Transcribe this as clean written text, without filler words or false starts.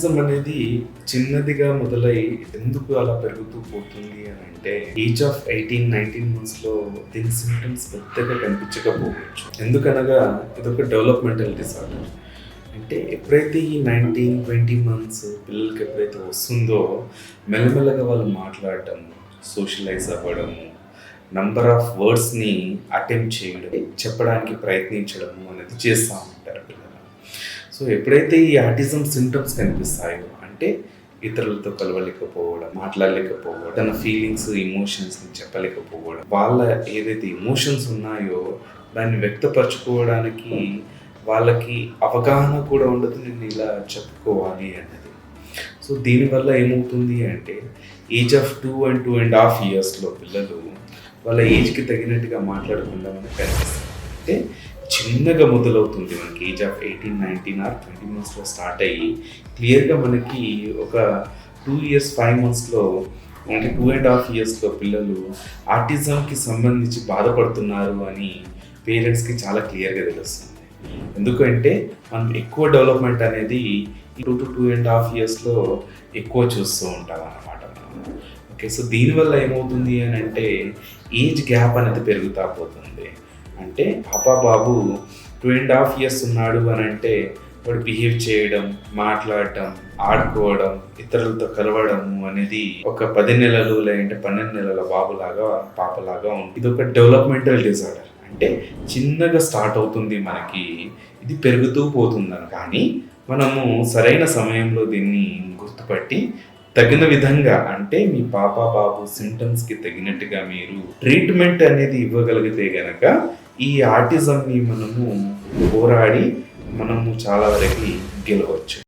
Autism అనేది చిన్నదిగా మొదలై ఎందుకు అలా పెరుగుతూ పోతుంది అని అంటే ఏజ్ ఆఫ్ 18-19 months లో దీని సిమ్టమ్స్ పెద్దగా కనిపించకపోవచ్చు. ఎందుకనగా ఇదొక డెవలప్మెంటల్ డిసార్డర్. అంటే ఎప్పుడైతే ఈ 19-20 months పిల్లలకి ఎప్పుడైతే వస్తుందో మెల్లమెల్లగా వాళ్ళు మాట్లాడటం, సోషలైజ్ అవ్వడము, నంబర్ ఆఫ్ వర్డ్స్ని అటెంప్ట్ చేయడం, చెప్పడానికి ప్రయత్నించడము అనేది చేస్తూ ఉంటారు పిల్లలు. సో ఎప్పుడైతే ఈ ఆటిజం సిమ్టమ్స్ కనిపిస్తాయో అంటే ఇతరులతో కలవలేకపోవడం, మాట్లాడలేకపోవడం, తన ఫీలింగ్స్, ఎమోషన్స్ని చెప్పలేకపోవడం, వాళ్ళ ఏదైతే ఎమోషన్స్ ఉన్నాయో దాన్ని వ్యక్తపరచుకోవడానికి వాళ్ళకి అవగాహన కూడా ఉండదు, నేను ఇలా చెప్పుకోవాలి అన్నది. సో దీనివల్ల ఏమవుతుంది అంటే ఏజ్ ఆఫ్ 2 and 2.5 yearsలో పిల్లలు వాళ్ళ ఏజ్కి తగినట్టుగా మాట్లాడకుండా మనకు కనిపిస్తుంది. అంటే చిన్నగా మొదలవుతుంది మనకి ఏజ్ ఆఫ్ 18-19 or 20 monthsలో స్టార్ట్ అయ్యి క్లియర్గా మనకి ఒక 2 years 5 monthsలో అంటే 2.5 yearsలో పిల్లలు ఆటిజంకి సంబంధించి బాధపడుతున్నారు అని పేరెంట్స్కి చాలా క్లియర్గా తెలుస్తుంది. ఎందుకంటే మనం ఎక్కువ డెవలప్మెంట్ అనేది 2 to 2.5 yearsలో ఎక్కువ చూస్తూ ఉంటాం అన్నమాట మనం. ఓకే, సో దీనివల్ల ఏమవుతుంది అని అంటే ఏజ్ గ్యాప్ అనేది పెరుగుతూ పోతుంది. అంటే బాబు 2.5 years ఉన్నాడు అని అంటే వాడు బిహేవ్ చేయడం, మాట్లాడటం, ఆడుకోవడం, ఇతరులతో కలవడము అనేది ఒక 10 నెలలు లేదంటే 12 నెలల బాబులాగా పాపలాగా ఉంది. ఇది ఒక డెవలప్మెంటల్ డిజార్డర్. అంటే చిన్నగా స్టార్ట్ అవుతుంది మనకి, ఇది పెరుగుతూ పోతుందని. కానీ మనము సరైన సమయంలో దీన్ని గుర్తుపట్టి తగిన విధంగా అంటే మీ బాబు సిమ్టమ్స్కి తగినట్టుగా మీరు ట్రీట్మెంట్ అనేది ఇవ్వగలిగితే గనక ఈ ఆటిజంని మనము పోరాడి మనము చాలా వరకు గెలవచ్చు.